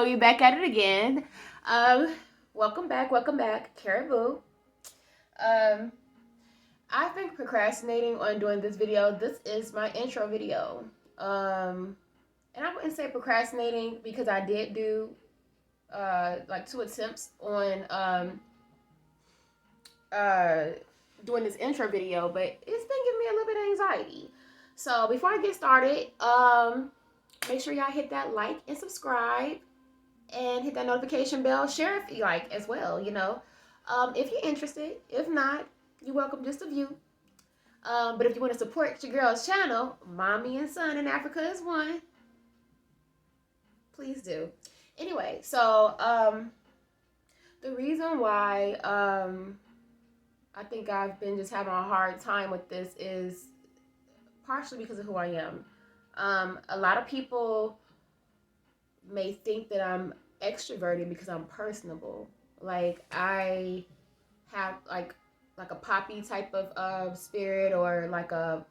we back at it again. Welcome back, Caribou. Um, I've been procrastinating on doing this video. This is my intro video. And I wouldn't say procrastinating because I did do like 2 attempts on uh doing this intro video, but it's been giving me a little bit of anxiety. So before I get started, make sure y'all hit that like and subscribe and hit that notification bell. Share if you like as well, if you're interested. If not, you're welcome just to view. But if you want to support your girl's channel, Mommy and Son in Africa is one, please do. Anyway, so the reason why I think I've been just having a hard time with this is partially because of who I am. A lot of people may think that I'm extroverted because I'm personable. Like I have like a poppy type of spirit, or like I'm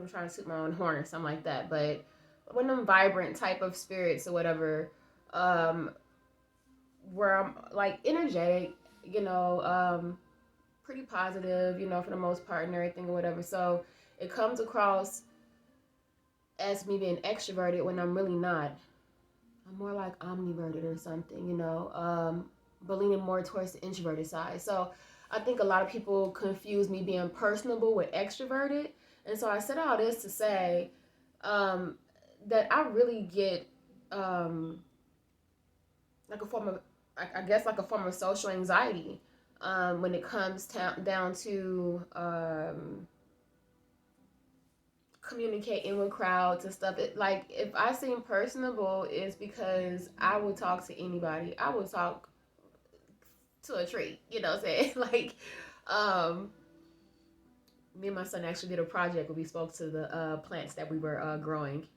trying to toot my own horn or something like that, but one of them vibrant type of spirits or whatever, where I'm like energetic, pretty positive, for the most part and everything or whatever. So it comes across as me being extroverted when I'm really not. I'm more like omniverted or something, but leaning more towards the introverted side. So I think a lot of people confuse me being personable with extroverted. And so I said all this to say that I really get like a form of, I guess, like a form of social anxiety when it comes down to communicating with crowds and stuff. It, like, if I seem personable, it's because I will talk to anybody. I will talk to a tree, you know what I'm saying? Like, me and my son actually did a project where we spoke to the plants that we were growing.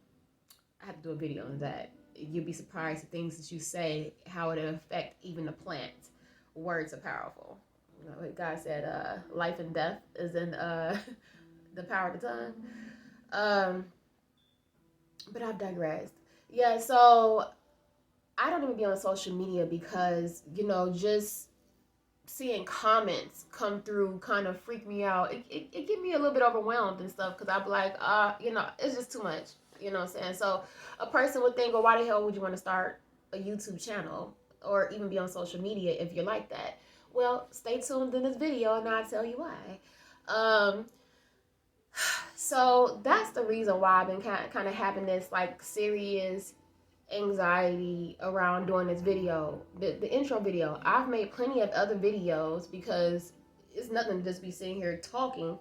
I have to do a video on that. You'd be surprised at things that you say, how it affect even the plant. Words are powerful. God said life and death is in the power of the tongue. But I've digressed. Yeah, so I don't even be on social media because, just seeing comments come through kind of freak me out. It get me a little bit overwhelmed and stuff because I'm like, it's just too much. You know what I'm saying? So a person would think, well, why the hell would you want to start a YouTube channel or even be on social media if you're like that? Well, stay tuned in this video and I'll tell you why. So that's the reason why I've been kind of having this like serious anxiety around doing this video, the intro video. I've made plenty of other videos because it's nothing to just be sitting here talking,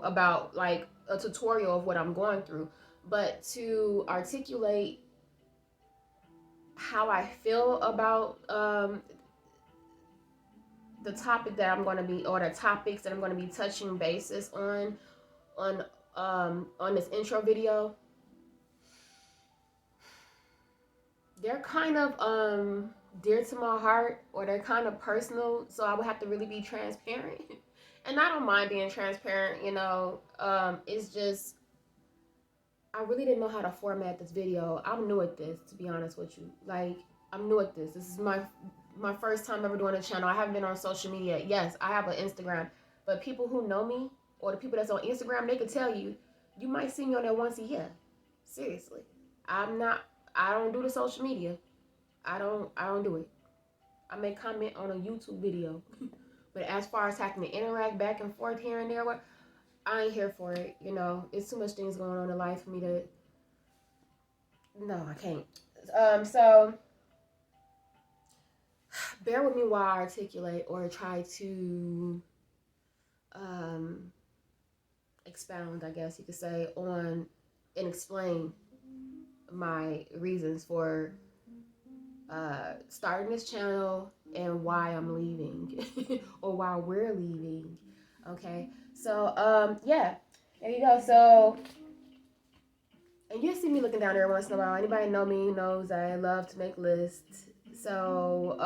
about like a tutorial of what I'm going through, but to articulate how I feel about the topic that I'm going to be, or the topics that I'm going to be touching basis on this intro video. They're kind of dear to my heart, or they're kind of personal, so I would have to really be transparent. And I don't mind being transparent, it's just I really didn't know how to format this video. I'm new at this, to be honest with you. Like, I'm new at this. This is my first time ever doing a channel. I haven't been on social media. Yes, I have an Instagram, but people who know me, or the people that's on Instagram, they can tell you, you might see me on there once a year. Seriously. I don't do the social media. I don't do it. I may comment on a YouTube video. But as far as having to interact back and forth here and there, I ain't here for it. It's too much things going on in life for me to. No, I can't. So bear with me while I articulate or try to expound, I guess you could say, on and explain my reasons for starting this channel and why I'm leaving or why we're leaving. Okay, so yeah, there you go. So, and you see me looking down there once in a while. Anybody know me knows I love to make lists. So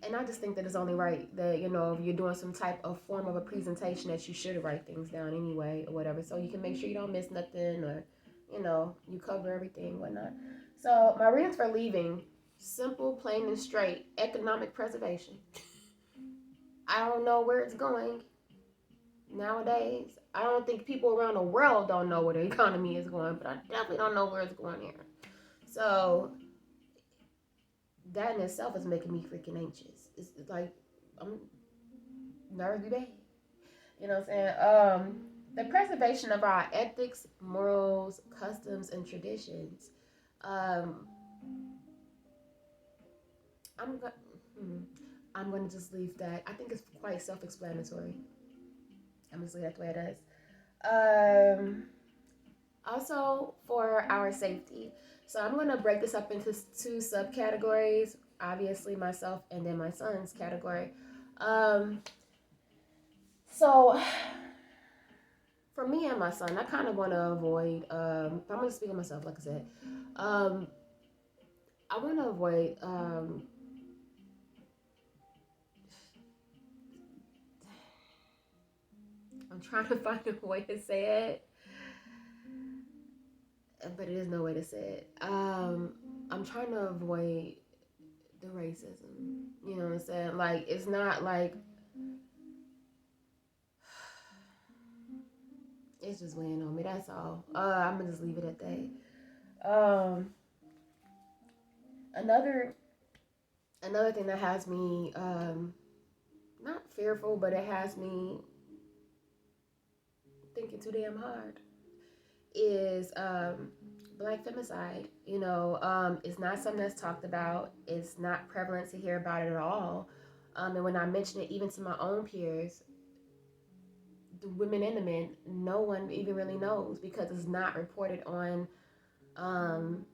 and I just think that it's only right that, if you're doing some type of form of a presentation, that you should write things down anyway or whatever, so you can make sure you don't miss nothing, or you cover everything, whatnot. So my reasons for leaving: simple, plain and straight, economic preservation. I don't know where it's going nowadays. I don't think people around the world don't know where the economy is going, but I definitely don't know where it's going here. So that in itself is making me freaking anxious. It's like I'm nervous bad. You know what I'm saying? The preservation of our ethics, morals, customs, and traditions. Um, I'm go- hmm, I'm going to just leave that. I think it's quite self-explanatory. I'm just leave that the way it is. Also, for our safety. So I'm going to break this up into two subcategories. Obviously, myself and then my son's category. Um, so for me and my son, I kind of want to avoid. I'm going to speak of myself, like I said. Um, I want to avoid. I'm trying to find a way to say it, but it is no way to say it. I'm trying to avoid the racism. You know what I'm saying? Like, it's not like it's just weighing on me. That's all. I'm gonna just leave it at that. Another another thing that has me not fearful, but it has me thinking too damn hard is black femicide. It's not something that's talked about. It's not prevalent to hear about it at all. And when I mention it, even to my own peers, the women and the men, no one even really knows because it's not reported on. Um,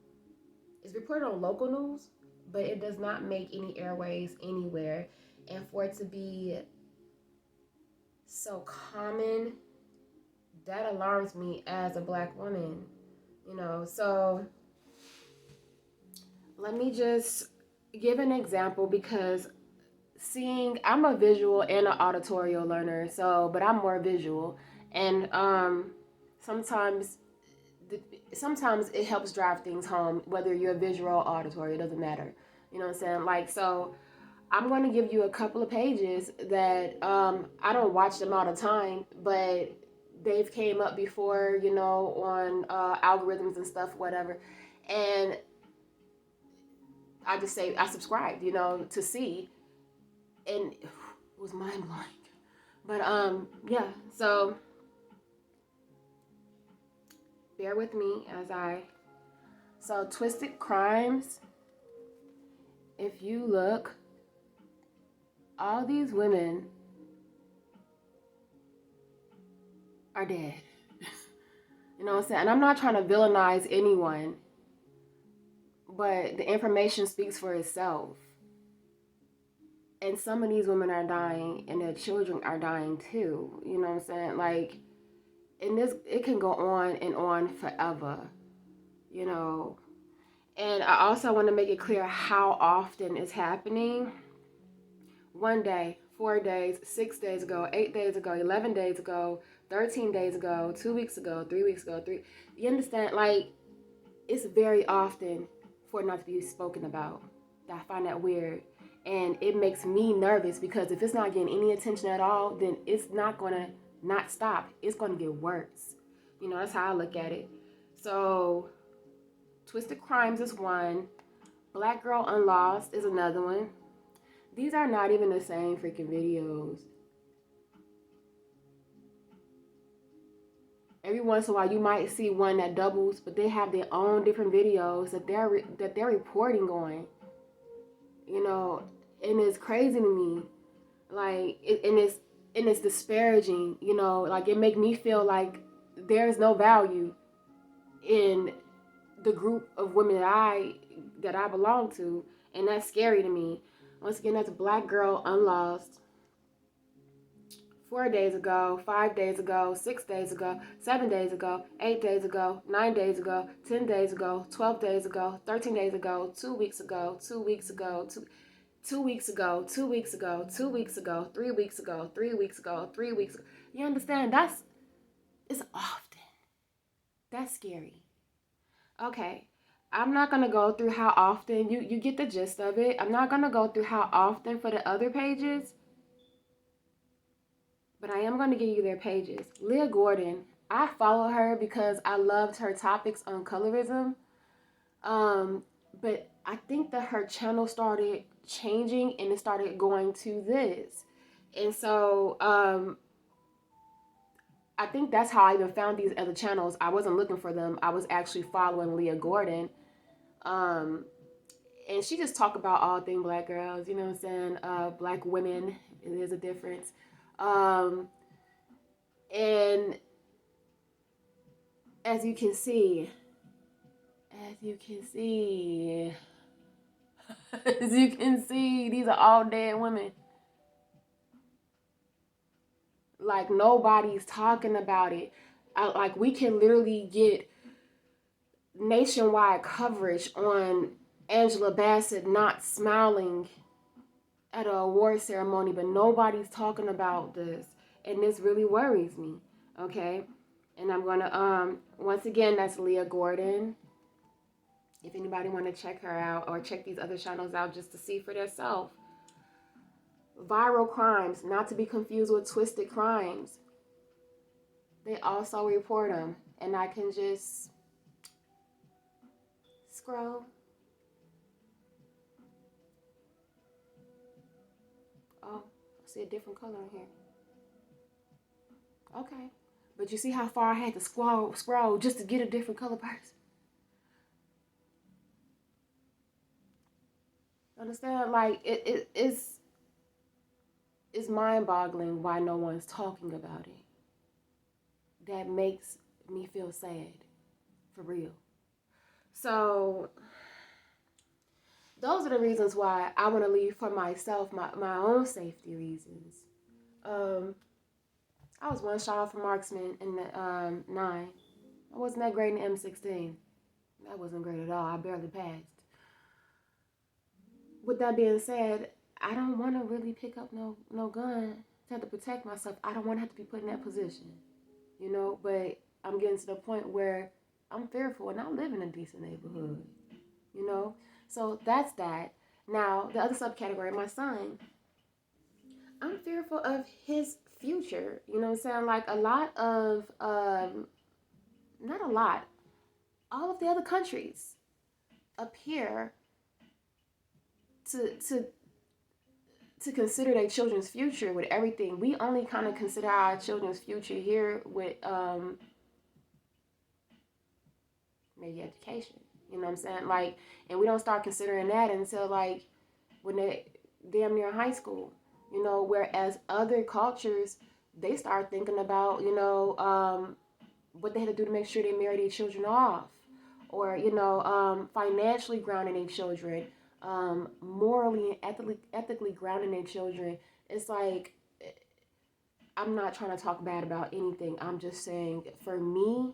it's reported on local news, but it does not make any airways anywhere. And for it to be so common, that alarms me as a black woman. So let me just give an example because I'm a visual and an auditory learner, but I'm more visual. And sometimes sometimes it helps drive things home, whether you're visual or auditory, it doesn't matter. You know what I'm saying? Like, so I'm going to give you a couple of pages that I don't watch them all the time, but they've came up before, on algorithms and stuff, whatever. And I just say I subscribed, to see, and it was mind blowing. But yeah. So bear with me as I. So twisted crimes. If you look, all these women are dead. You know what I'm saying? And I'm not trying to villainize anyone, but the information speaks for itself. And some of these women are dying, and their children are dying too. You know what I'm saying? Like, and it can go on and on forever. You know. And I also want to make it clear how often it's happening. One day, 4 days, 6 days ago, 8 days ago, 11 days ago, 13 days ago, 2 weeks ago, 3 weeks ago, You understand? Like, it's very often for it not to be spoken about. I find that weird. And it makes me nervous because if it's not getting any attention at all, then it's not going to not stop. It's going to get worse. That's how I look at it. So, Twisted Crimes is one. Black Girl Unlost is another one. These are not even the same freaking videos. Every once in a while, you might see one that doubles, but they have their own different videos that they're reporting on. And it's crazy to me, like, and it's disparaging. Like, it make me feel like there's no value in the group of women that I belong to, and that's scary to me. Once again, that's Black Girl Unlost. 4 days ago, 5 days ago, 6 days ago, 7 days ago, 8 days ago, 9 days ago, 10 days ago, 12 days ago, 13 days ago, 2 weeks ago, 2 weeks ago, 2 weeks ago, 2 weeks ago, 2 weeks ago, 3 weeks ago, 3 weeks ago, 3 weeks ago. You understand? It's often. That's scary. Okay. I'm not gonna go through how often you get the gist of it. I'm not gonna go through how often for the other pages, but I am gonna give you their pages. Leah Gordon, I follow her because I loved her topics on colorism. Um, but I think that her channel started changing and it started going to this. And so I think that's how I even found these other channels. I wasn't looking for them. I was actually following Leah Gordon. Um, and she just talk about all things black girls, you know what I'm saying? Black women, there's a difference. Um, and as you can see, as you can see, as you can see, these are all dead women. Like nobody's talking about it. Like we can literally get nationwide coverage on Angela Bassett not smiling at an award ceremony, but nobody's talking about this, and this really worries me. Okay, and I'm gonna once again, that's Leah Gordon. If anybody want to check her out or check these other channels out just to see for themselves. Viral crimes, not to be confused with twisted crimes. They also report them, and I can just scroll. Oh, I see a different color in here. Okay, but you see how far I had to scroll just to get a different color person. Understand? Like it's mind-boggling why no one's talking about it. That makes me feel sad, for real. So those are the reasons why I want to leave for myself, my own safety reasons. Um, I was one shot off a marksman in the 9. I wasn't that great in the M16. That wasn't great at all. I barely passed. With that being said, I don't want to really pick up no gun to have to protect myself. I don't want to have to be put in that position, you know. But I'm getting to the point where I'm fearful, and I live in a decent neighborhood, you know. So that's that. Now the other subcategory, my son. I'm fearful of his future. You know what I'm saying? Like a lot of, not a lot, all of the other countries appear to to to consider their children's future with everything. We only kind of consider our children's future here with maybe education. You know what I'm saying? Like, and we don't start considering that until like when they damn near high school. You know, whereas other cultures they start thinking about what they had to do to make sure they marry their children off, or financially grounding their children, morally and ethically grounding their children. It's like I'm not trying to talk bad about anything. I'm just saying for me,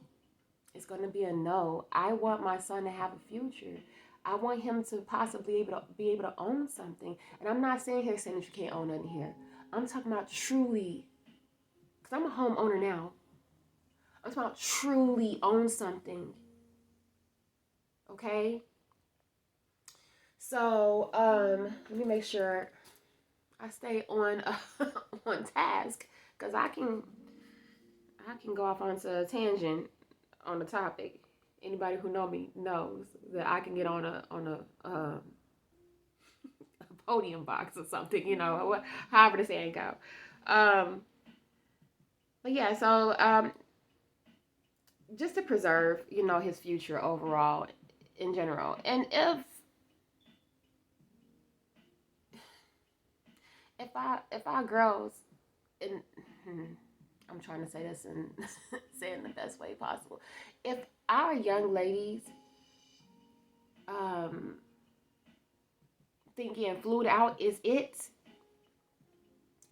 it's going to be a no. I want my son to have a future. I want him to possibly be able to own something. And I'm not saying here saying that you can't own nothing here. I'm talking about truly, because I'm a homeowner now. I'm talking about truly own something. Okay? So, let me make sure I stay on on task, because I can go off onto a tangent on the topic. Anybody who know me knows that I can get on a podium box or something, however the saying go. Um, but yeah, so just to preserve, his future overall in general. And if our girls, and I'm trying to say this and say it in the best way possible. If our young ladies um think getting flued out is it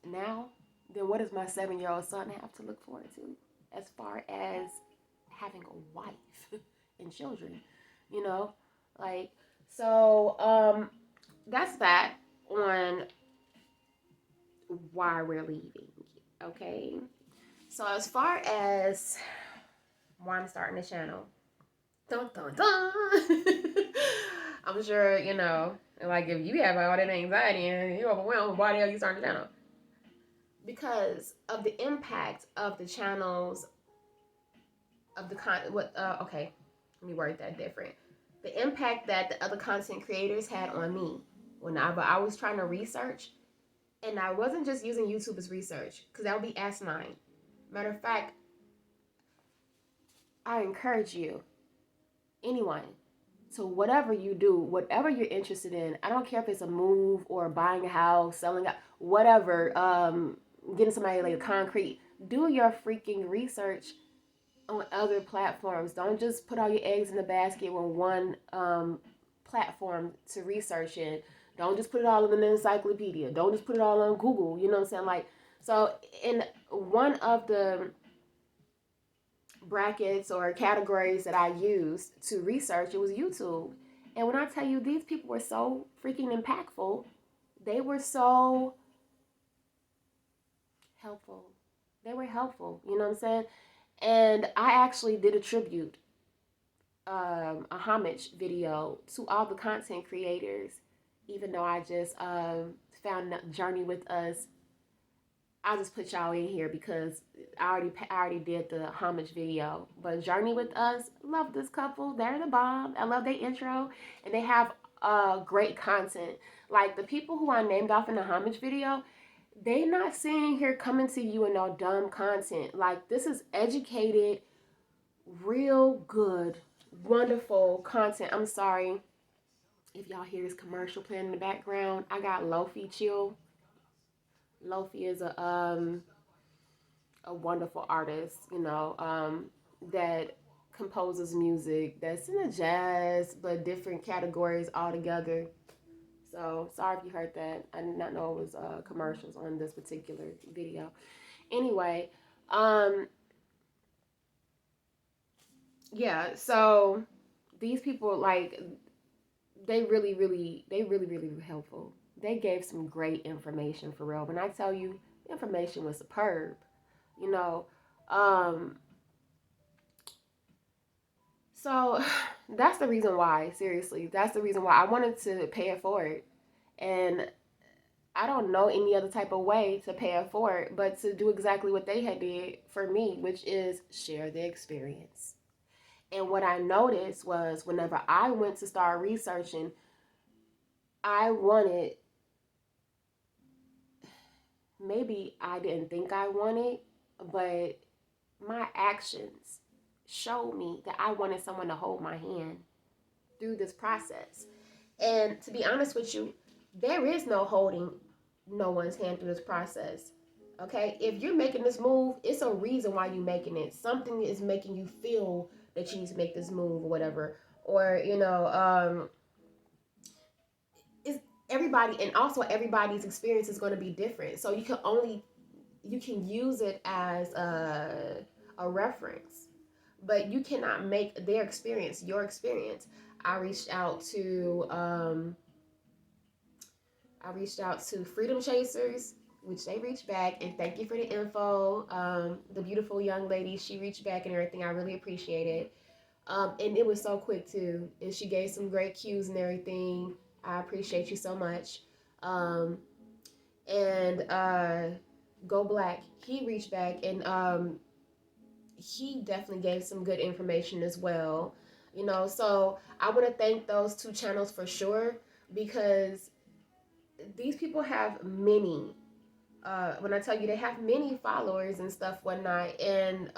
now, then what does my 7-year-old son have to look forward to as far as having a wife and children? You know, like that's that on why we're leaving. Okay. So as far as why I'm starting the channel, Dun dun dun. I'm sure, like if you have all that anxiety and you're overwhelmed, why the hell you starting the channel? Because of the impact of the channels, of the okay, let me word that different. The impact that the other content creators had on me when I was trying to research, and I wasn't just using YouTube as research because that would be asinine. Matter of fact, I encourage you, anyone, so whatever you do, whatever you're interested in, I don't care if it's a move or buying a house, selling a whatever, getting somebody like a concrete, do your freaking research on other platforms. Don't just put all your eggs in the basket with one platform to research in. Don't just put it all in an encyclopedia. Don't just put it all on Google. You know what I'm saying? Like, so in one of the brackets or categories that I used to research, it was YouTube. And when I tell you, these people were so freaking impactful, they were so helpful. They were helpful. You know what I'm saying? And I actually did a tribute, a homage video to all the content creators, even though I just found Journey with Us. I'll just put y'all in here because I already did the homage video. But Journey with Us, love this couple. They're the bomb. I love their intro, and they have great content. Like the people who I named off in the homage video, they not sitting here coming to you in no dumb content. Like this is educated, real good, wonderful content. I'm sorry if y'all hear this commercial playing in the background. I got Lofi Chill. Lofi is a wonderful artist, that composes music that's in a jazz but different categories altogether. So sorry if you heard that. I did not know it was commercials on this particular video. Anyway, yeah. So these people, like, they really were helpful. They gave some great information for real. When I tell you, the information was superb. You know, um, so that's the reason why. Seriously, that's the reason why I wanted to pay it forward, and I don't know any other type of way to pay it forward, but to do exactly what they had did for me, which is share the experience. And what I noticed was whenever I went to start researching, I wanted, maybe I didn't think I wanted, but my actions showed me that I wanted someone to hold my hand through this process. And to be honest with you, there is no holding no one's hand through this process. Okay? If you're making this move, it's a reason why you're making it. Something is making you feel that you need to make this move or whatever. Or, it's everybody, and also everybody's experience is going to be different. So you can use it as a reference, but you cannot make their experience your experience. I reached out to Freedom Chasers, which they reached back, and thank you for the info. The beautiful young lady, she reached back and everything. I really appreciate it. And it was so quick too. And she gave some great cues and everything. I appreciate you so much. And Go Black, he reached back, and he definitely gave some good information as well. So I want to thank those two channels for sure, because these people have many, when I tell you, they have many followers and stuff, whatnot. And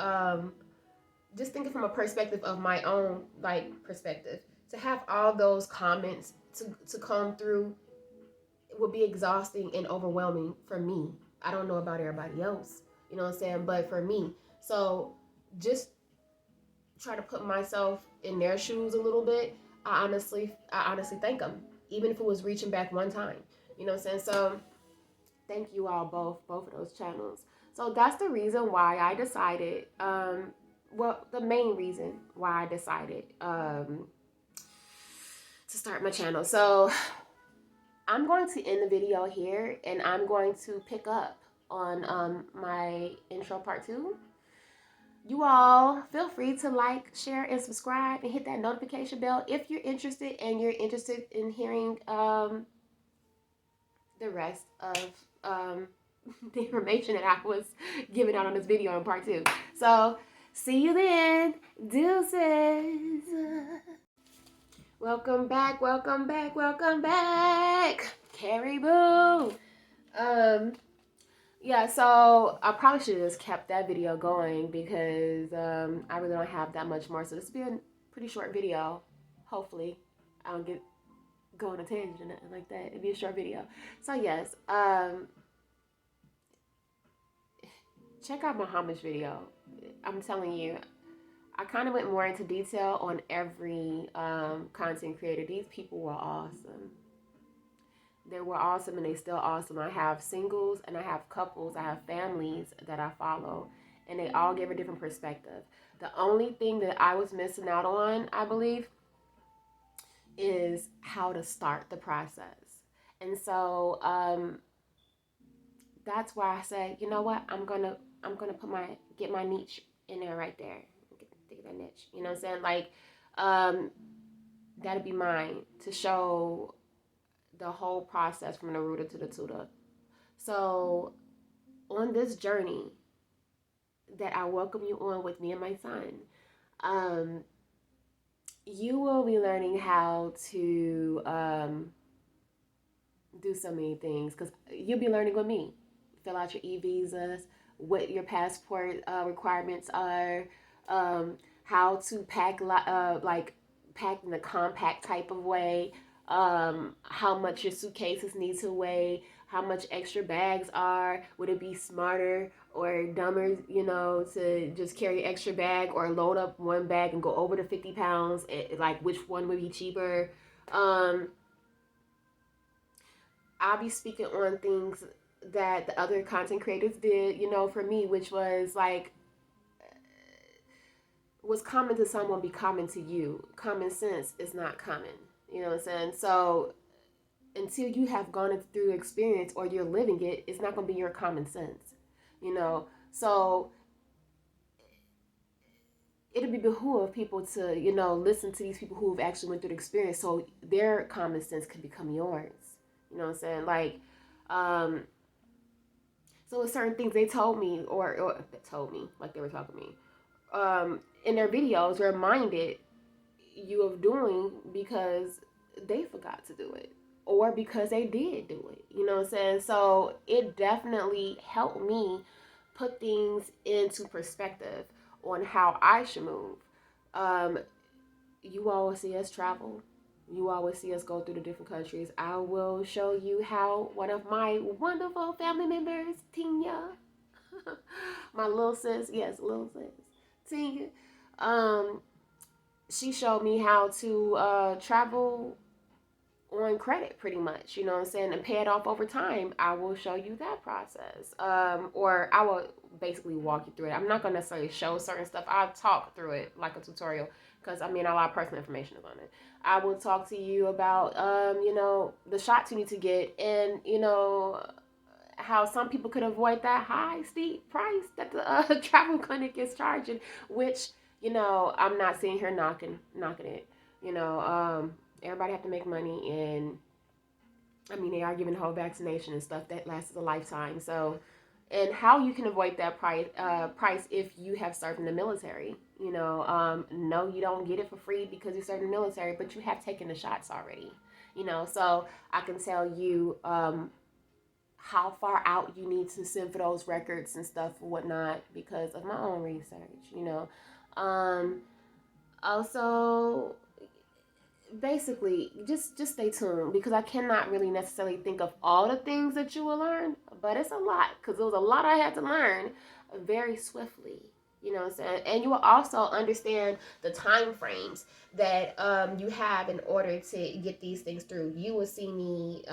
just thinking from a perspective of my own, like, perspective, to have all those comments to come through would be exhausting and overwhelming for me. I don't know about everybody else, you know what I'm saying? But for me, so just try to put myself in their shoes a little bit. I honestly thank them, even if it was reaching back one time. You know what I'm saying? So thank you all, both of those channels. So that's the reason why I decided. Well, the main reason why I decided to start my channel. So I'm going to end the video here, and I'm going to pick up on my intro part 2. You all feel free to like, share, and subscribe, and hit that notification bell if you're interested, and you're interested in hearing the rest of the information that I was giving out on this video in part 2. So see you then. Deuces. Welcome back, welcome back, welcome back. Caribou. Yeah, so I probably should have just kept that video going because I really don't have that much more. So this will be a pretty short video. Hopefully, I don't get go on a tangent or nothing like that. It'd be a short video. So yes, check out Muhammad's video. I'm telling you, I kind of went more into detail on every content creator. These people were awesome. They were awesome and they still awesome. I have singles and I have couples. I have families that I follow, and they all give a different perspective. The only thing that I was missing out on, I believe, is how to start the process. And so that's why I said, you know what, I'm gonna get my niche in there right there. Get that niche. You know what I'm saying? Like, that'd be mine to show the whole process from the rooter to the tutor. So on this journey that I welcome you on with me and my son, you will be learning how to do so many things because you'll be learning with me. Fill out your e-visas, what your passport requirements are, how to pack like pack in a compact type of way, how much your suitcases need to weigh, how much extra bags are. Would it be smarter or dumber, to just carry an extra bag or load up one bag and go over the 50 pounds? Like, which one would be cheaper? I'll be speaking on things that the other content creators did, for me, which was like, what's common to someone be common to you. Common sense is not common. You know what I'm saying? So until you have gone through experience or you're living it, it's not going to be your common sense. So it'll be behoove of people to, listen to these people who've actually went through the experience so their common sense can become yours. You know what I'm saying? Like, so with certain things they told me or told me, like they were talking to me, in their videos reminded you of doing because they forgot to do it or because they did do it. You know what I'm saying? So it definitely helped me put things into perspective on how I should move. You always see us travel. You always see us go through the different countries. I will show you how one of my wonderful family members, Tina, my little sis, yes, little sis, Tina, she showed me how to travel on credit pretty much, you know what I'm saying, and pay it off over time. I will show you that process. Or I will basically walk you through it. I'm not going to necessarily show certain stuff. I'll talk through it like a tutorial because, a lot of personal information is on it. I will talk to you about, the shots you need to get and, how some people could avoid that high, steep price that the travel clinic is charging, which, I'm not sitting here knocking it. Everybody have to make money, and they are giving whole vaccination and stuff that lasts a lifetime. So, and how you can avoid that price if you have served in the military. No, you don't get it for free because you served in the military, but you have taken the shots already. So I can tell you how far out you need to send for those records and stuff and whatnot because of my own research. Also, basically, just stay tuned because I cannot really necessarily think of all the things that you will learn, but it's a lot because there was a lot I had to learn very swiftly. You know what I'm saying? And you will also understand the time frames that you have in order to get these things through. You will see me.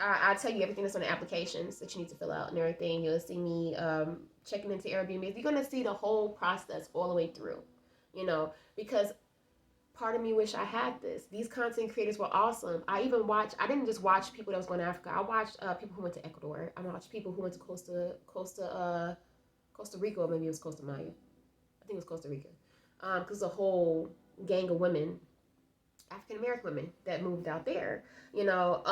I'll tell you everything that's on the applications that you need to fill out and everything. You'll see me checking into Airbnb. You're going to see the whole process all the way through, because part of me wish I had this. These content creators were awesome. I didn't just watch people that was going to Africa. I watched people who went to Ecuador. I watched people who went to Costa Costa Rica, or maybe it was Costa Maya. I think it was Costa Rica. Because a whole gang of women, African American women, that moved out there. You know,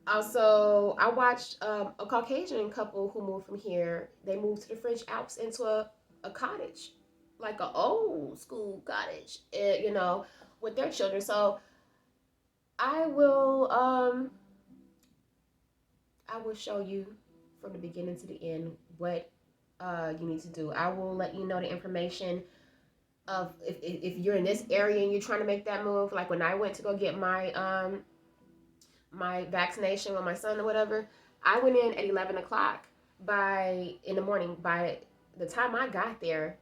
also, I watched a Caucasian couple who moved from here. They moved to the French Alps into a cottage, like an old school cottage, you know, with their children. So I will I will show you from the beginning to the end what you need to do. I will let you know the information of if you're in this area and you're trying to make that move. Like when I went to go get my vaccination with my son or whatever, I went in at 11 o'clock in the morning. By the time I got there,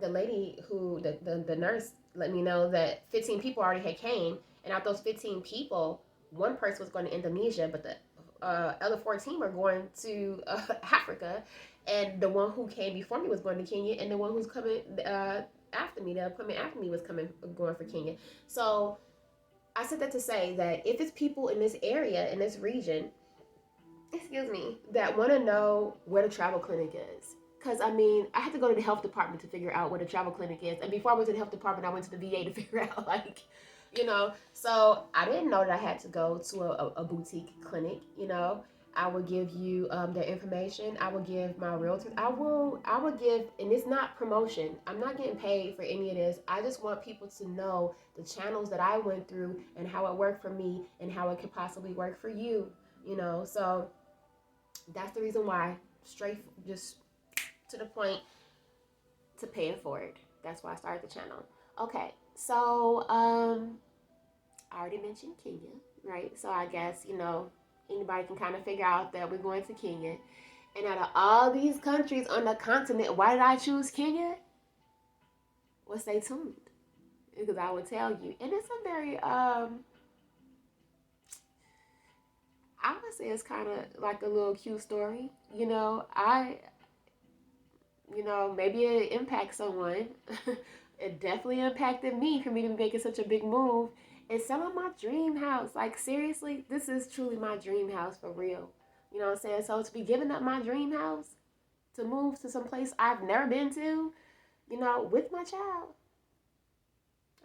the lady the nurse let me know that 15 people already had came, and out those 15 people, one person was going to Indonesia, but the other 14 were going to Africa, and the one who came before me was going to Kenya, and the one who's coming after me, the appointment after me, was going for Kenya. So I said that to say that if it's people in this area, in this region, excuse me, that want to know where the travel clinic is. Because, I mean, I had to go to the health department to figure out where the travel clinic is. And before I went to the health department, I went to the VA to figure out, like, you know. So I didn't know that I had to go to a boutique clinic, you know. I will give you their information. I will give my realtors. I will give, and it's not promotion. I'm not getting paid for any of this. I just want people to know the channels that I went through and how it worked for me and how it could possibly work for you, you know. So that's the reason why, straight, just to the point, to paying for it. That's why I started the channel. Okay, so I already mentioned Kenya, right? So I guess, you know, anybody can kind of figure out that we're going to Kenya. And out of all these countries on the continent, why did I choose Kenya? Well, stay tuned, because I will tell you. And it's a very I would say it's kind of like a little cute story. You know, maybe it impacts someone. It definitely impacted me for me to be making such a big move and selling my dream house. Like, seriously, this is truly my dream house for real. You know what I'm saying? So to be giving up my dream house to move to some place I've never been to, you know, with my child.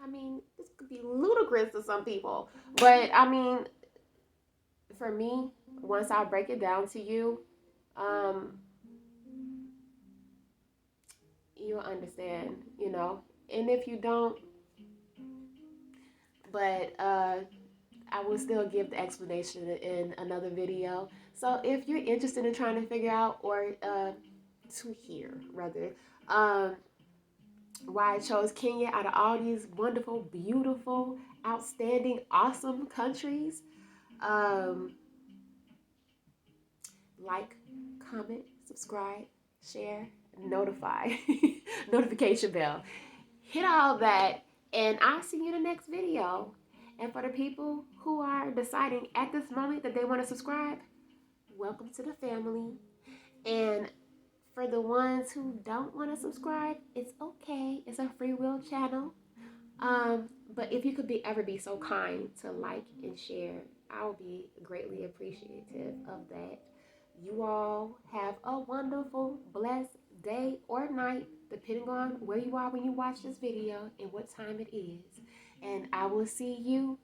I mean, this could be ludicrous to some people. But, I mean, for me, once I break it down to you, um, you'll understand, you know. And if you don't, but I will still give the explanation in another video. So if you're interested in trying to figure out, or to hear rather, why I chose Kenya out of all these wonderful, beautiful, outstanding, awesome countries, like, comment, subscribe, share, notify, notification bell. Hit all that, and I'll see you in the next video. And for the people who are deciding at this moment that they want to subscribe, welcome to the family. And for the ones who don't want to subscribe, it's okay. It's a free will channel. But if you could ever be so kind to like and share, I'll be greatly appreciative of that. You all have a wonderful, blessed day or night, depending on where you are when you watch this video and what time it is. And I will see you